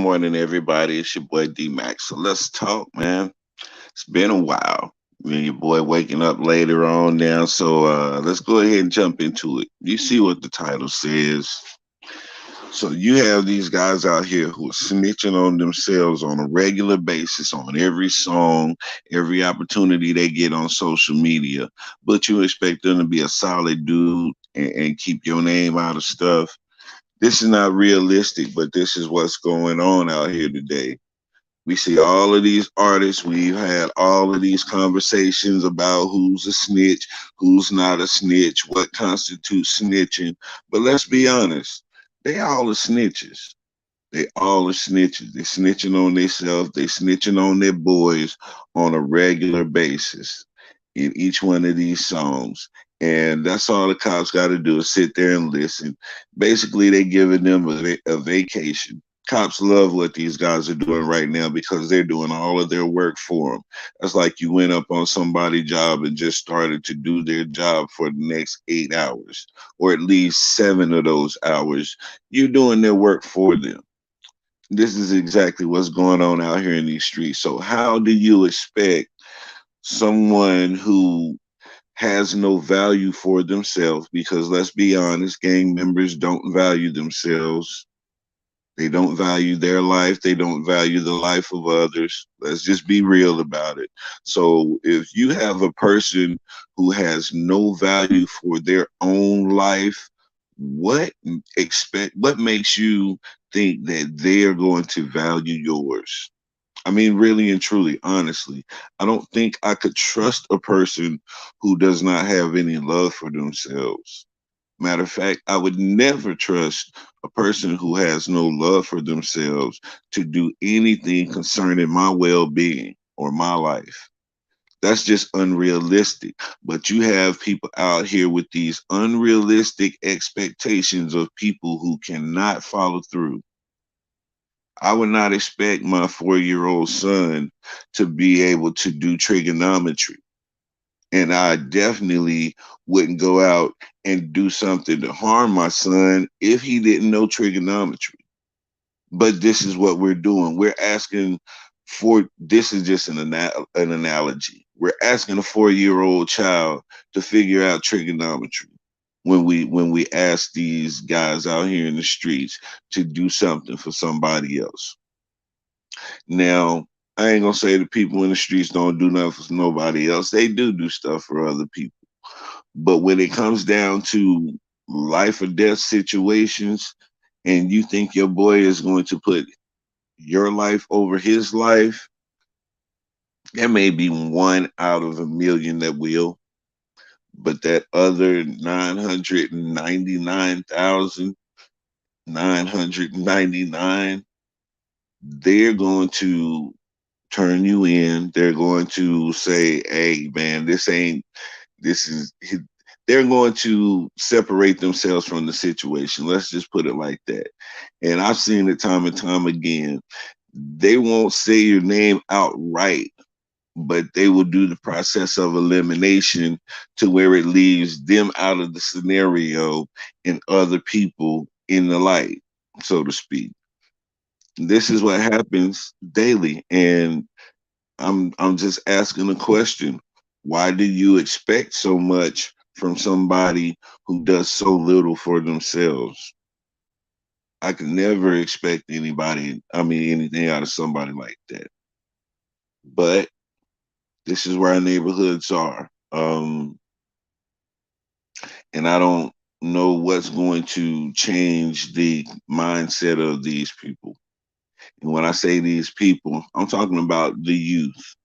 morning, everybody. It's your boy D Max. So let's talk, man. It's been a while. Me and your boy waking up later on now. So let's go ahead and jump into it. You see what the title says. So you have these guys out here who are snitching on themselves on a regular basis on every song, every opportunity they get on social media. But you expect them to be a solid dude and keep your name out of stuff. This is not realistic, but this is what's going on out here today. We see all of these artists. We've had all of these conversations about who's a snitch, who's not a snitch, what constitutes snitching. But let's be honest, they all are snitches. They all are snitches. They snitching on themselves. They snitching on their boys on a regular basis in each one of these songs. And that's all the cops got to do is sit there and listen. Basically, they giving them a vacation. Cops love what these guys are doing right now because they're doing all of their work for them. That's like you went up on somebody's job and just started to do their job for the next 8 hours, or at least 7 of those hours. You're doing their work for them. This is exactly what's going on out here in these streets. So, how do you expect someone who has no value for themselves, because let's be honest, gang members don't value themselves. They don't value their life. They don't value the life of others. Let's just be real about it. So if you have a person who has no value for their own life, what makes you think that they're going to value yours? I mean, really and truly, honestly, I don't think I could trust a person who does not have any love for themselves. Matter of fact, I would never trust a person who has no love for themselves to do anything concerning my well being or my life. That's just unrealistic. But you have people out here with these unrealistic expectations of people who cannot follow through. I would not expect my 4 year old son to be able to do trigonometry. And I definitely wouldn't go out and do something to harm my son if he didn't know trigonometry. But this is what we're doing. We're asking for this is just an analogy. We're asking a 4 year old child to figure out trigonometry when we ask these guys out here in the streets to do something for somebody else. Now, I ain't gonna say the people in the streets don't do nothing for nobody else. They do stuff for other people. But when it comes down to life or death situations, and you think your boy is going to put your life over his life, there may be one out of a million that will, but that other 999,999, they're going to turn you in. They're going to say, "Hey, man, this ain't. This is." They're going to separate themselves from the situation. Let's just put it like that. And I've seen it time and time again. They won't say your name outright, but they will do the process of elimination to where it leaves them out of the scenario and other people in the light, so to speak. This is what happens daily. And I'm just asking a question. Why do you expect so much from somebody who does so little for themselves? I could never expect anything out of somebody like that. But this is where our neighborhoods are. And I don't know what's going to change the mindset of these people. And when I say these people, I'm talking about the youth,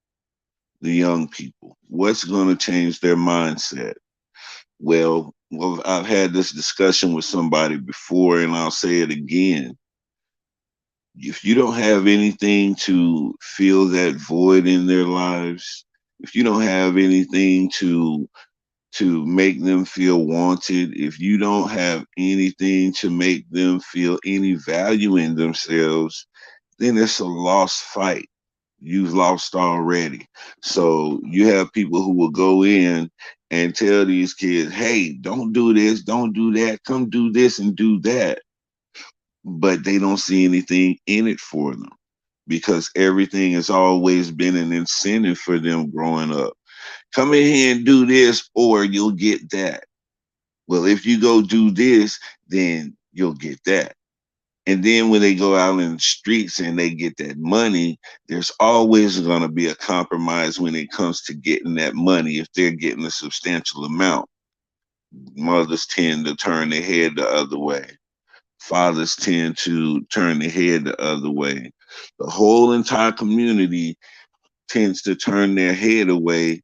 the young people. What's going to change their mindset? Well, I've had this discussion with somebody before, and I'll say it again. If you don't have anything to fill that void in their lives, if you don't have anything to make them feel wanted, if you don't have anything to make them feel any value in themselves, then it's a lost fight. You've lost already. So you have people who will go in and tell these kids, hey, don't do this, don't do that, come do this and do that. but they don't see anything in it for them because everything has always been an incentive for them growing up. Come in here and do this, or you'll get that. Well, if you go do this, then you'll get that. And then when they go out in the streets and they get that money, there's always going to be a compromise when it comes to getting that money if they're getting a substantial amount. Mothers tend to turn their head the other way. Fathers tend to turn their head the other way. The whole entire community tends to turn their head away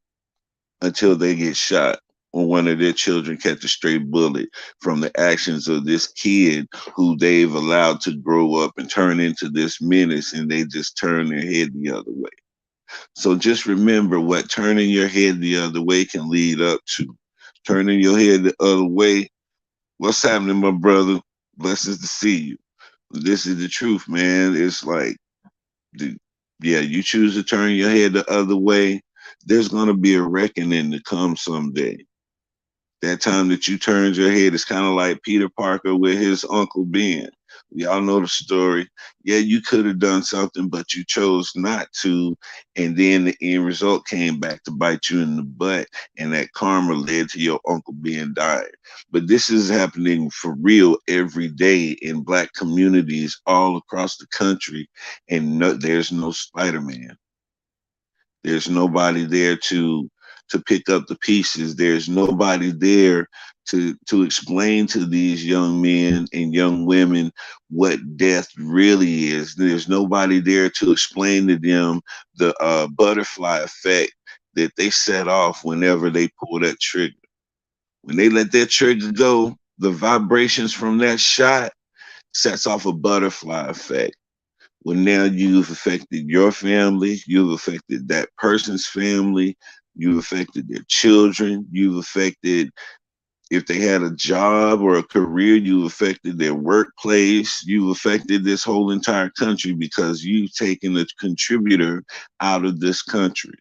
until they get shot or one of their children catch a stray bullet from the actions of this kid who they've allowed to grow up and turn into this menace, and they just turn their head the other way. So just remember what turning your head the other way can lead up to. Turning your head the other way. What's happening, my brother? Blessings to see you. This is the truth, man. It's like, the, yeah, you choose to turn your head the other way, there's going to be a reckoning to come someday. That time that you turned your head is kind of like Peter Parker with his Uncle Ben. We all know the story. Yeah, you could have done something, but you chose not to. And then the end result came back to bite you in the butt. And that karma led to your Uncle Ben dying. But this is happening for real every day in Black communities all across the country. And no, there's no Spider Man. There's nobody there to pick up the pieces. There's nobody there to explain to these young men and young women what death really is. There's nobody there to explain to them the butterfly effect that they set off whenever they pull that trigger. When they let that trigger go, the vibrations from that shot sets off a butterfly effect. Well, now you've affected your family, you've affected that person's family, you've affected their children, you've affected, if they had a job or a career, you've affected their workplace, you've affected this whole entire country because you've taken a contributor out of this country.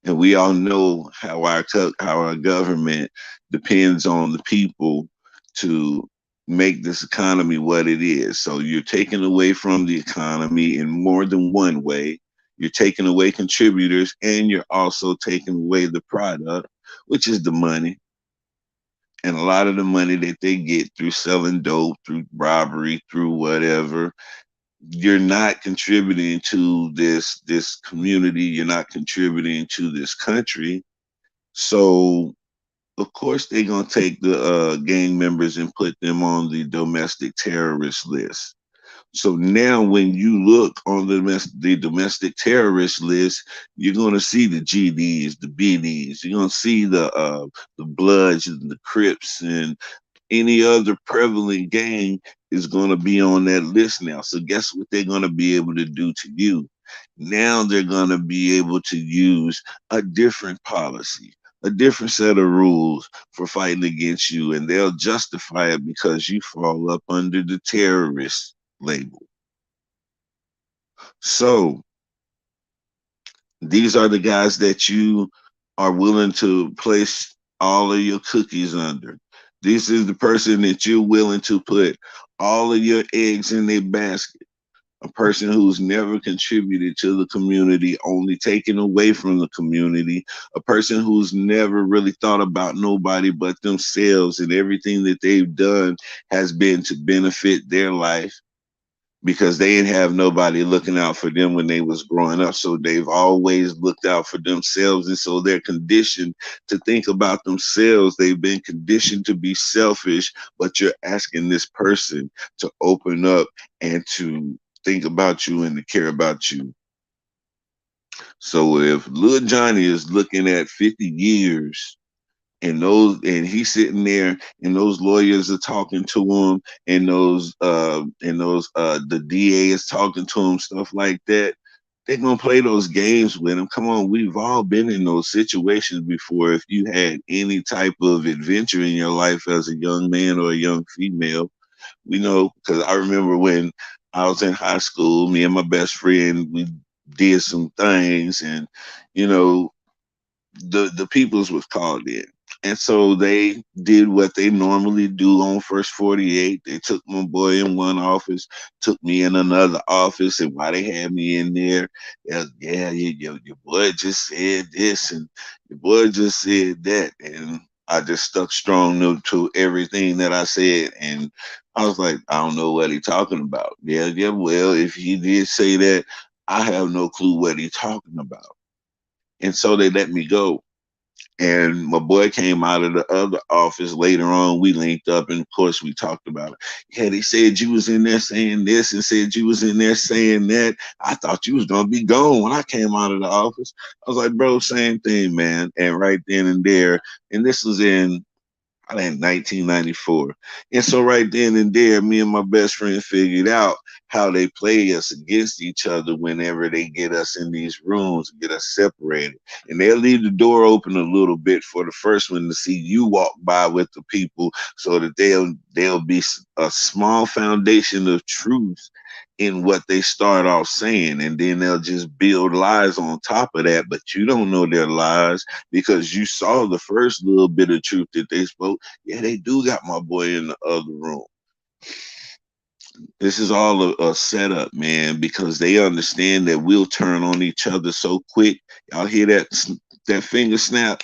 And we all know how our government depends on the people to make this economy what it is. So you're taking away from the economy in more than one way. You're taking away contributors, and you're also taking away the product, which is the money. And a lot of the money that they get through selling dope, through robbery, through whatever, you're not contributing to this community. You're not contributing to this country. So of course they're gonna take the gang members and put them on the domestic terrorist list. So now when you look on the domestic terrorist list, you're gonna see the GDs, the BDs. You're gonna see the Bloods and the Crips and any other prevalent gang is going to be on that list now. So guess what they're going to be able to do to you? Now they're going to be able to use a different policy, a different set of rules for fighting against you, and they'll justify it because you fall up under the terrorist label. So these are the guys that you are willing to place all of your cookies under. This is the person that you're willing to put all of your eggs in their basket. A person who's never contributed to the community, only taken away from the community. A person who's never really thought about nobody but themselves, and everything that they've done has been to benefit their life because they didn't have nobody looking out for them when they was growing up. So they've always looked out for themselves. And so they're conditioned to think about themselves. They've been conditioned to be selfish, but you're asking this person to open up and to think about you and to care about you. So if Lil Johnny is looking at 50 years and he's sitting there and those lawyers are talking to him and those the DA is talking to him, stuff like that, they're gonna play those games with him. Come on, we've all been in those situations before. If you had any type of adventure in your life as a young man or a young female, we know, because I remember when I was in high school, me and my best friend, we did some things, and you know, the peoples was called in. And so they did what they normally do on First 48. They took my boy in one office, took me in another office, and while they had me in there, yeah, your boy just said this, and your boy just said that. And I just stuck strong to everything that I said. And I was like, I don't know what he talking about. Yeah, well, if he did say that, I have no clue what he talking about. And so they let me go. And my boy came out of the other office later on. We linked up, and of course, we talked about it. Yeah, they said you was in there saying this and said you was in there saying that. I thought you was going to be gone when I came out of the office. I was like, bro, same thing, man. And right then and there, and this was in I think 1994. And so right then and there, me and my best friend figured out how they play us against each other whenever they get us in these rooms, get us separated. And they'll leave the door open a little bit for the first one to see you walk by with the people so that they'll be a small foundation of truth in what they start off saying, and then they'll just build lies on top of that, but you don't know their lies because you saw the first little bit of truth that they spoke. Yeah, they do got my boy in the other room. This is all a setup, man, because they understand that we'll turn on each other so quick. Y'all hear that finger snap?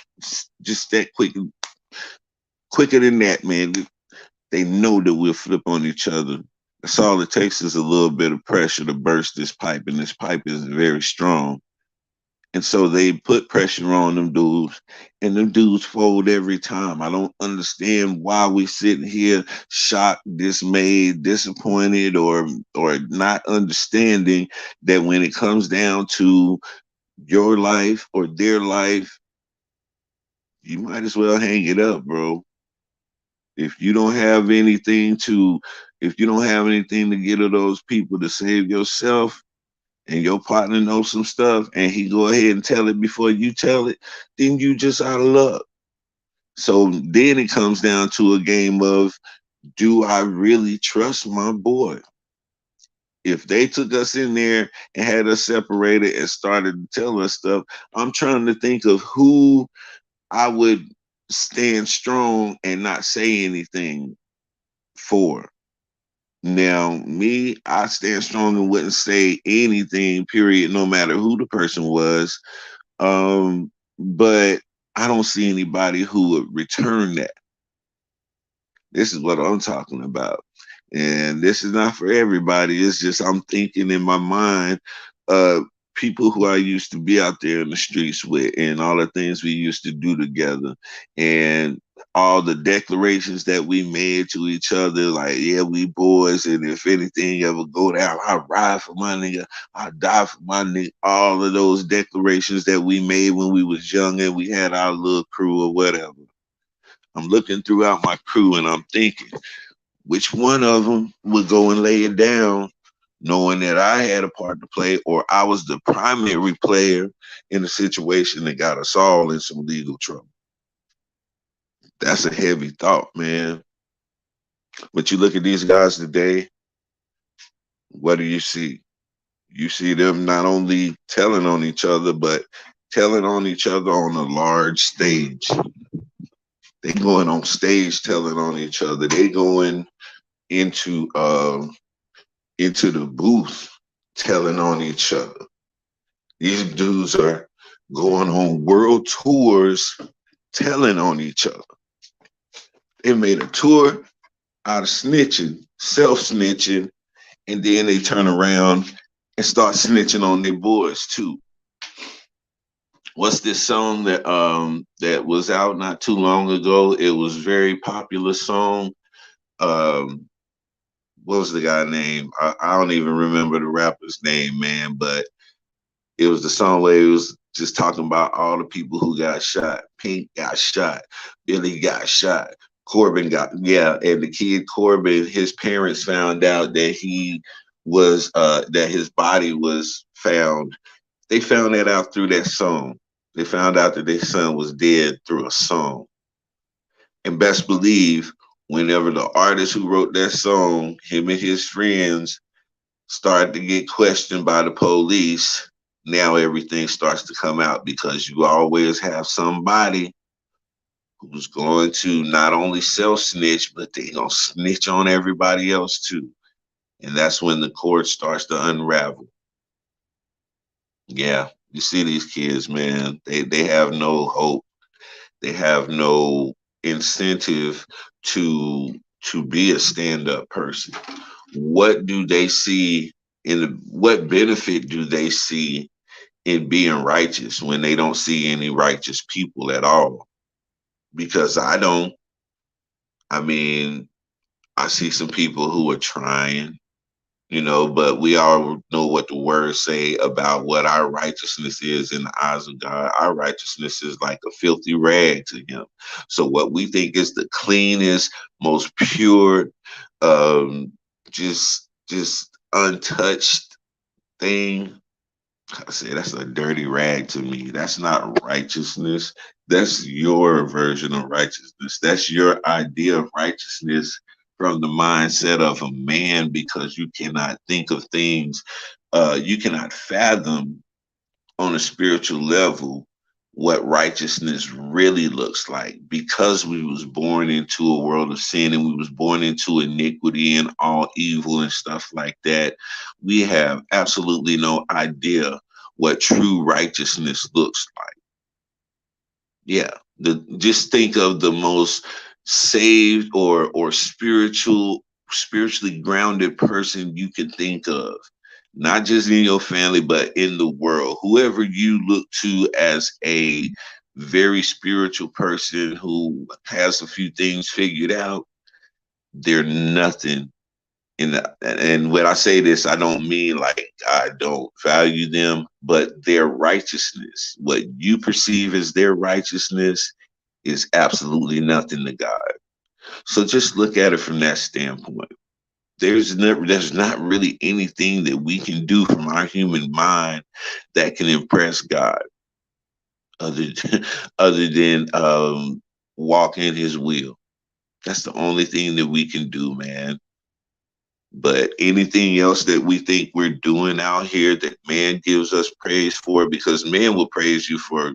Just that quicker than that, man. They know that we'll flip on each other. That's all it takes is a little bit of pressure to burst this pipe, and this pipe is very strong. And so they put pressure on them dudes, and them dudes fold every time. I don't understand why we sitting here shocked, dismayed, disappointed, or not understanding that when it comes down to your life or their life, you might as well hang it up, bro. If you don't have anything to, if you don't have anything to get to those people to save yourself, and your partner knows some stuff and he go ahead and tell it before you tell it, then you just out of luck. So then it comes down to a game of, do I really trust my boy? If they took us in there and had us separated and started to tell us stuff, I'm trying to think of who I would stand strong and not say anything for. Now, me, I stand strong and wouldn't say anything, period, no matter who the person was. But I don't see anybody who would return that. This is what I'm talking about. And this is not for everybody. It's just I'm thinking in my mind, uh, people who I used to be out there in the streets with and all the things we used to do together and all the declarations that we made to each other, like, yeah, we boys, and if anything ever go down, I ride for my nigga, I die for my nigga. All of those declarations that we made when we was young and we had our little crew or whatever. I'm looking throughout my crew and I'm thinking, which one of them would go and lay it down, knowing that I had a part to play or I was the primary player in a situation that got us all in some legal trouble? That's a heavy thought, man. But you look at these guys today, what do you see? You see them not only telling on each other, but telling on each other on a large stage. They going on stage telling on each other. They going into the booth telling on each other. These dudes are going on world tours telling on each other. They made a tour out of snitching, self snitching, and then they turn around and start snitching on their boys too. What's this song that was out not too long ago? It was a very popular song. Um, what was the guy name? I don't even remember the rapper's name, man, but it was the song where it was just talking about all the people who got shot. Pink got shot. Billy got shot. Corbin got, yeah, and the kid Corbin, his parents found out that he was that his body was found. They found that out through that song. They found out that their son was dead through a song. And best believe, whenever the artist who wrote that song, him and his friends, started to get questioned by the police, now everything starts to come out because you always have somebody who's going to not only self snitch, but they gonna snitch on everybody else too. And that's when the cord starts to unravel. Yeah, you see these kids, man. They have no hope. They have no incentive to be a stand up person. What do they see in what benefit do they see in being righteous when they don't see any righteous people at all? Because I don't. I mean, I see some people who are trying, but we all know what the words say about what our righteousness is in the eyes of God. Our righteousness is like a filthy rag to him. So what we think is the cleanest, most pure, um, just untouched thing, I say that's a dirty rag to me. That's not righteousness. That's your version of righteousness. That's your idea of righteousness from the mindset of a man because you cannot think of things, you cannot fathom on a spiritual level what righteousness really looks like because we was born into a world of sin and we was born into iniquity and all evil and stuff like that. We have absolutely no idea what true righteousness looks like. Yeah, just think of the most saved or spiritually grounded person you can think of, not just in your family but in the world. Whoever you look to as a very spiritual person who has a few things figured out, they're nothing. And when I say this, I don't mean like I don't value them, but their righteousness, what you perceive as their righteousness, is absolutely nothing to God. So just look at it from that standpoint. There's not really anything that we can do from our human mind that can impress God other than, other than walk in His will. That's the only thing that we can do, man. But anything else that we think we're doing out here that man gives us praise for, because man will praise you for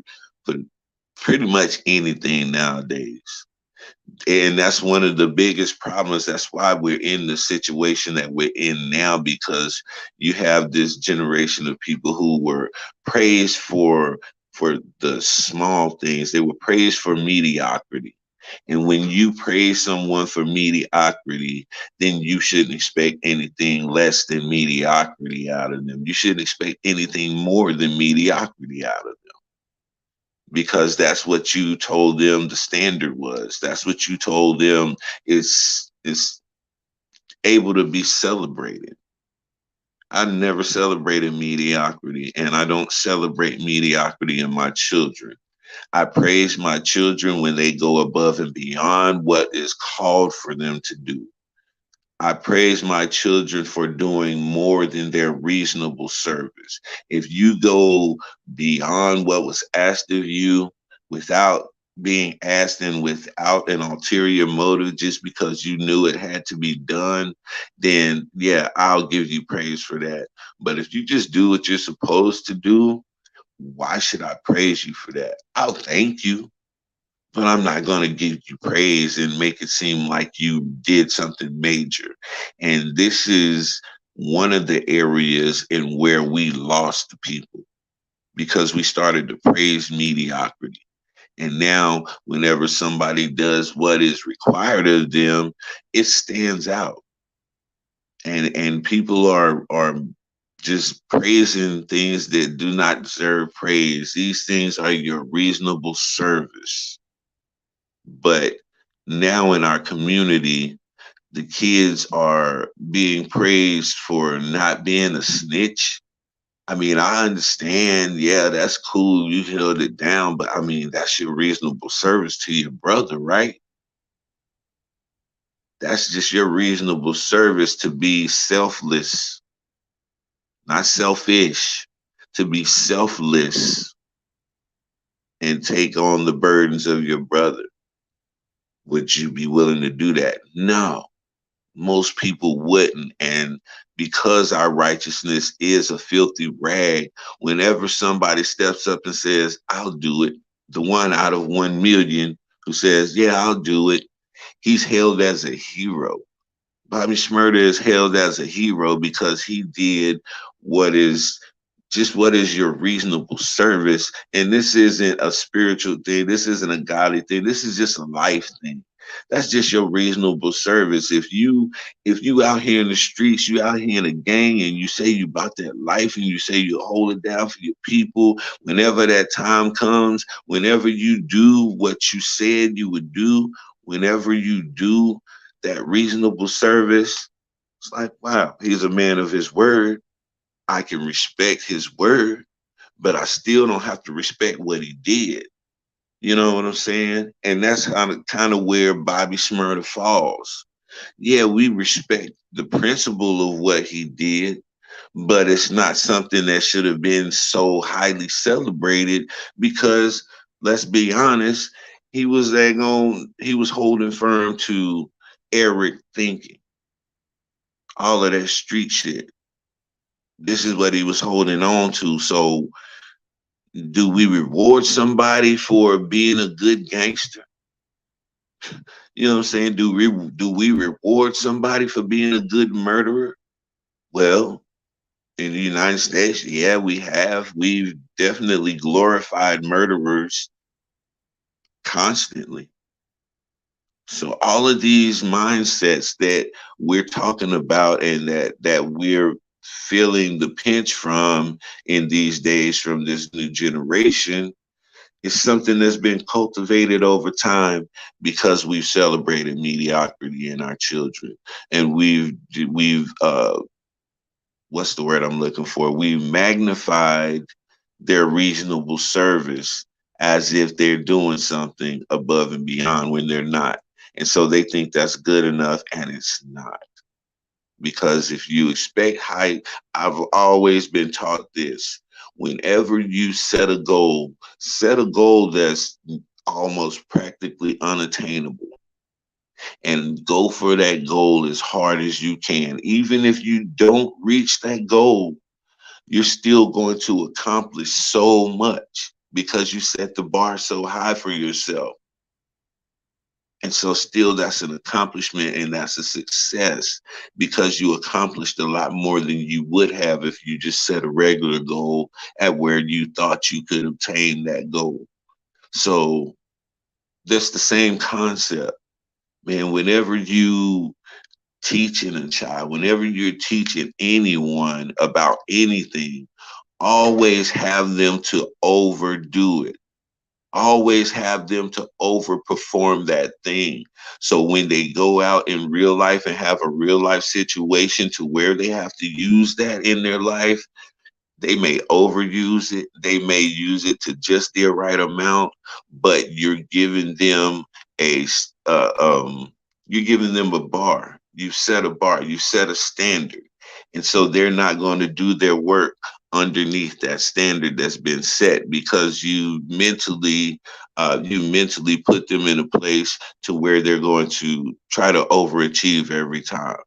pretty much anything nowadays. And that's one of the biggest problems. That's why we're in the situation that we're in now, because you have this generation of people who were praised for the small things. They were praised for mediocrity. And when you praise someone for mediocrity, then you shouldn't expect anything less than mediocrity out of them. You shouldn't expect anything more than mediocrity out of them, because that's what you told them the standard was. That's what you told them is able to be celebrated. I never celebrated mediocrity, and I don't celebrate mediocrity in my children. I praise my children when they go above and beyond what is called for them to do. I praise my children for doing more than their reasonable service. If you go beyond what was asked of you without being asked and without an ulterior motive, just because you knew it had to be done, then yeah, I'll give you praise for that. But if you just do what you're supposed to do, why should I praise you for that? I'll thank you, but I'm not going to give you praise and make it seem like you did something major. And this is one of the areas in where we lost the people, because we started to praise mediocrity. And now, whenever somebody does what is required of them, it stands out. And people are just praising things that do not deserve praise. These things are your reasonable service. But now in our community, the kids are being praised for not being a snitch. I mean, I understand, yeah, that's cool. You held it down, but I mean, that's your reasonable service to your brother, right? That's just your reasonable service to be selfless, not selfish, to be selfless and take on the burdens of your brother. Would you be willing to do that? No, most people wouldn't. And because our righteousness is a filthy rag, whenever somebody steps up and says, I'll do it, the one out of 1 million who says, "Yeah, I'll do it." He's hailed as a hero. Bobby Shmurda is hailed as a hero because he did what is what is your reasonable service. And this isn't a spiritual thing. This isn't a godly thing. This is just a life thing. That's just your reasonable service. If you out here in the streets, you out here in a gang, and you say you about that life, and you say you hold it down for your people, whenever that time comes, whenever you do what you said you would do, whenever you do that reasonable service, it's like, wow, he's a man of his word. I can respect his word, but I still don't have to respect what he did. You know what I'm saying? And that's kind of where Bobby Shmurda falls. Yeah, we respect the principle of what he did, but it's not something that should have been so highly celebrated because let's be honest, he was holding firm to Eric thinking, all of that street shit. This is what he was holding on to. So do we reward somebody for being a good gangster? You know what I'm saying? Do we reward somebody for being a good murderer? Well, in the United States, yeah, we have. We've definitely glorified murderers constantly. So all of these mindsets that we're talking about and that we're feeling the pinch from in these days from this new generation is something that's been cultivated over time because we've celebrated mediocrity in our children, and we've what's the word I'm looking for? We've magnified their reasonable service as if they're doing something above and beyond when they're not. And so they think that's good enough, and it's not. Because if you expect height, I've always been taught this. Whenever you set a goal that's almost practically unattainable and go for that goal as hard as you can. Even if you don't reach that goal, you're still going to accomplish so much because you set the bar so high for yourself. And so still that's an accomplishment and that's a success because you accomplished a lot more than you would have if you just set a regular goal at where you thought you could obtain that goal. So that's the same concept. Man, whenever you teaching a child, whenever you're teaching anyone about anything, always have them to overdo it. Always have them to overperform that thing. So when they go out in real life and have a real life situation to where they have to use that in their life, they may overuse it. They may use it to just their right amount, but a uh, um, you're giving them a bar. You've set a bar. You've set a standard, and so they're not going to do their work underneath that standard that's been set because you mentally put them in a place to where they're going to try to overachieve every time.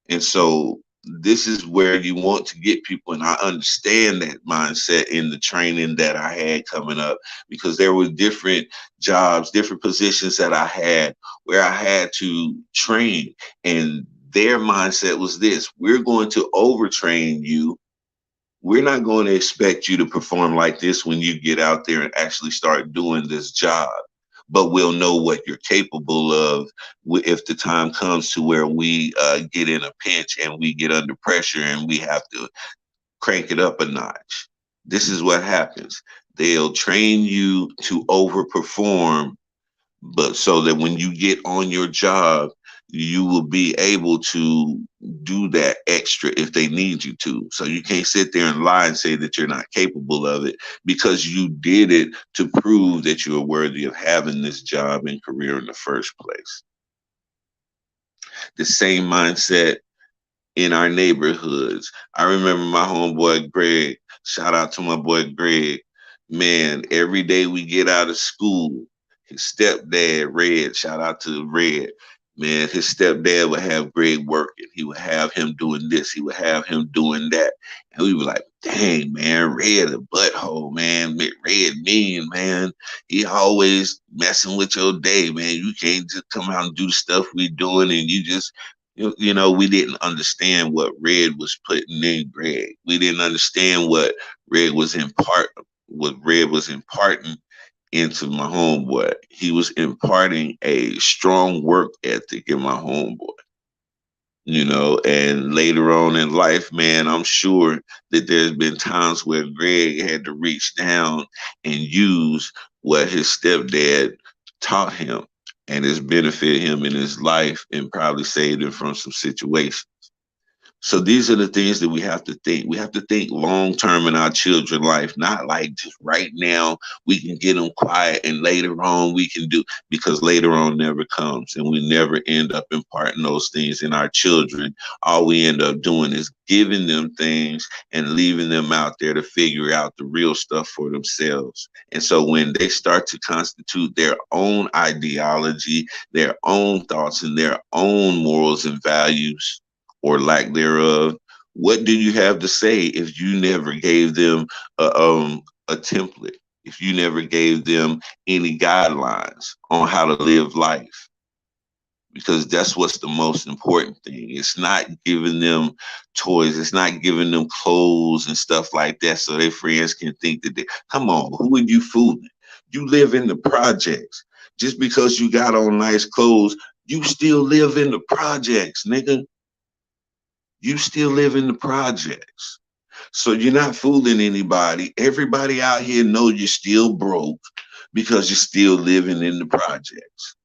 And so this is where you want to get people. And I understand that mindset in the training that I had coming up because there were different jobs, different positions that I had where I had to train. And their mindset was this: we're going to overtrain you. We're not going to expect you to perform like this when you get out there and actually start doing this job. But we'll know what you're capable of if the time comes to where we get in a pinch and we get under pressure and we have to crank it up a notch. This is what happens. They'll train you to overperform, but so that when you get on your job, you will be able to do that extra if they need you to. So you can't sit there and lie and say that you're not capable of it because you did it to prove that you are worthy of having this job and career in the first place. The same mindset in our neighborhoods. I remember my homeboy Greg. Shout out to my boy Greg. Man, every day we get out of school, his stepdad, Red, shout out to Red. Man, his stepdad would have Greg working. He would have him doing this. He would have him doing that. And we were like, dang, man, Red a butthole, man. Red mean, man. He always messing with your day, man. You can't just come out and do the stuff we doing and you just, we didn't understand what Red was putting in Greg. We didn't understand what Red was imparting into my homeboy. He was imparting a strong work ethic in my homeboy, and later on in life, man, I'm sure that there's been times where Greg had to reach down and use what his stepdad taught him and it's benefit him in his life and probably saved him from some situations. So these are the things that we have to think. We have to think long term in our children's life, not like just right now we can get them quiet and later on we can do, because later on never comes and we never end up imparting those things in our children. All we end up doing is giving them things and leaving them out there to figure out the real stuff for themselves. And so when they start to constitute their own ideology, their own thoughts and their own morals and values, or lack thereof, what do you have to say if you never gave them a template? If you never gave them any guidelines on how to live life? Because that's what's the most important thing. It's not giving them toys. It's not giving them clothes and stuff like that so their friends can think that come on, who are you fooling? You live in the projects. Just because you got on nice clothes, you still live in the projects, nigga. You still live in the projects. So you're not fooling anybody. Everybody out here know you're still broke because you're still living in the projects.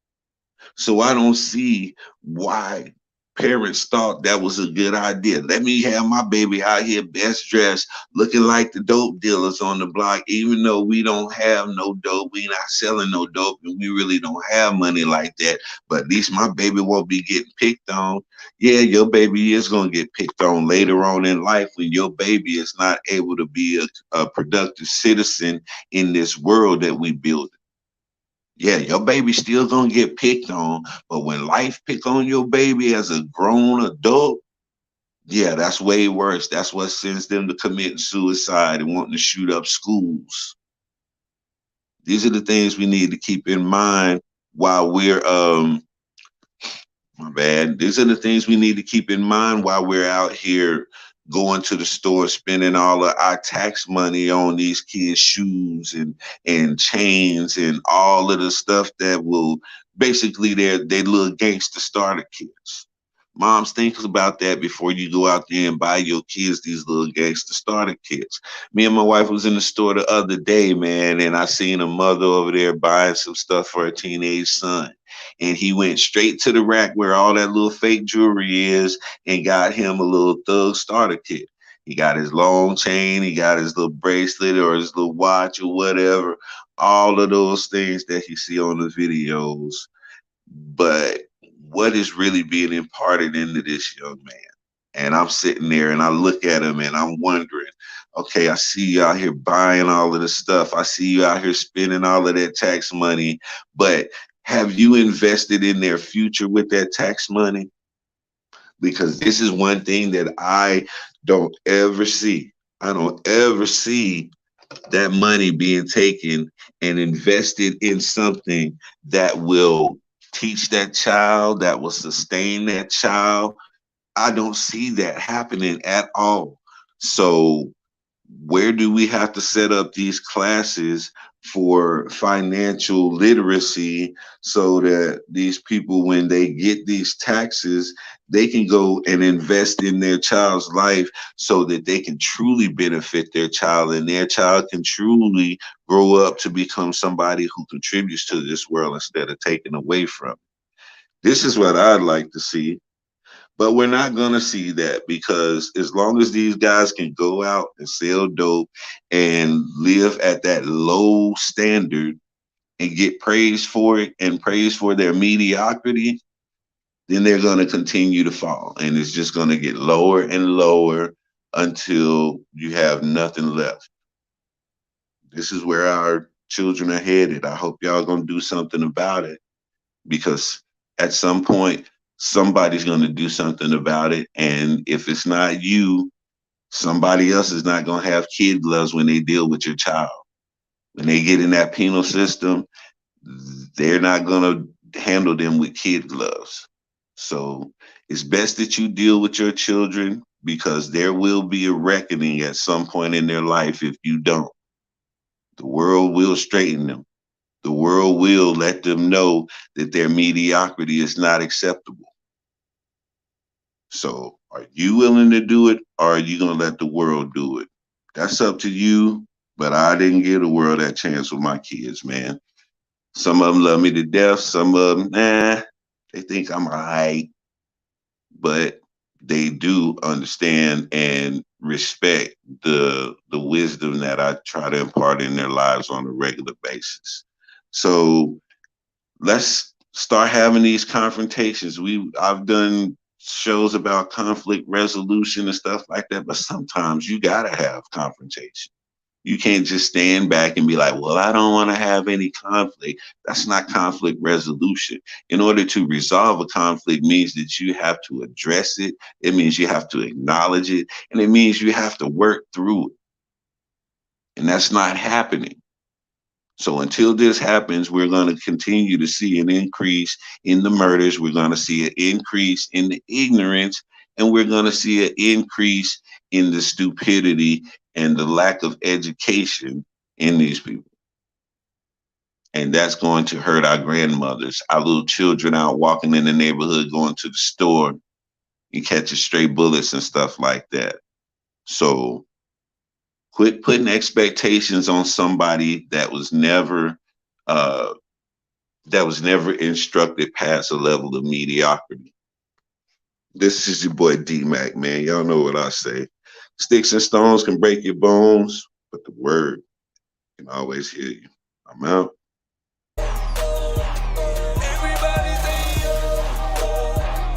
So I don't see why parents thought that was a good idea. Let me have my baby out here best dressed, looking like the dope dealers on the block, even though we don't have no dope. We not selling no dope and we really don't have money like that. But at least my baby won't be getting picked on. Yeah, your baby is going to get picked on later on in life when your baby is not able to be a productive citizen in this world that we build. Yeah, your baby still gonna get picked on, but when life pick on your baby as a grown adult, yeah, that's way worse. That's what sends them to commit suicide and wanting to shoot up schools. These are the things we need to keep in mind while we're my bad. These are the things we need to keep in mind while we're out here going to the store, spending all of our tax money on these kids' shoes and chains and all of the stuff that will basically they little gangster starter kits. Moms, think about that before you go out there and buy your kids these little gangster starter kits. Me and my wife was in the store the other day, man, and I seen a mother over there buying some stuff for her teenage son. And he went straight to the rack where all that little fake jewelry is and got him a little thug starter kit. He got his long chain, he got his little bracelet or his little watch or whatever, all of those things that you see on the videos. But what is really being imparted into this young man? And I'm sitting there and I look at him and I'm wondering, okay, I see you out here buying all of this stuff. I see you out here spending all of that tax money, but have you invested in their future with that tax money? Because this is one thing that I don't ever see. I don't ever see that money being taken and invested in something that will teach that child, that will sustain that child. I don't see that happening at all. So where do we have to set up these classes for financial literacy so that these people, when they get these taxes, they can go and invest in their child's life so that they can truly benefit their child and their child can truly grow up to become somebody who contributes to this world instead of taking away from it. This is what I'd like to see. But we're not going to see that because as long as these guys can go out and sell dope and live at that low standard and get praised for it and praised for their mediocrity, then they're going to continue to fall. And it's just going to get lower and lower until you have nothing left. This is where our children are headed. I hope y'all going to do something about it because At some point, somebody's going to do something about it. And if it's not you, somebody else is not going to have kid gloves when they deal with your child. When they get in that penal system, they're not going to handle them with kid gloves. So it's best that you deal with your children because there will be a reckoning at some point in their life if you don't. The world will straighten them. The world will let them know that their mediocrity is not acceptable. So are you willing to do it or are you going to let the world do it? That's up to you. But I didn't give the world that chance with my kids, man. Some of them love me to death. Some of them, they think I'm all right. But they do understand and respect the wisdom that I try to impart in their lives on a regular basis. So let's start having these confrontations. I've done shows about conflict resolution and stuff like that, but sometimes you gotta have confrontation. You can't just stand back and be like, well, I don't want to have any conflict. That's not conflict resolution. In order to resolve a conflict means that you have to address it. It means you have to acknowledge it. And it means you have to work through it. And that's not happening. So until this happens, we're going to continue to see an increase in the murders. We're going to see an increase in the ignorance, and we're going to see an increase in the stupidity and the lack of education in these people. And that's going to hurt our grandmothers, our little children out walking in the neighborhood, going to the store and catching stray bullets and stuff like that. So quit putting expectations on somebody uh, that was never instructed past a level of mediocrity. This is your boy D Mac, man. Y'all know what I say. Sticks and stones can break your bones, but the word can always heal you. I'm out.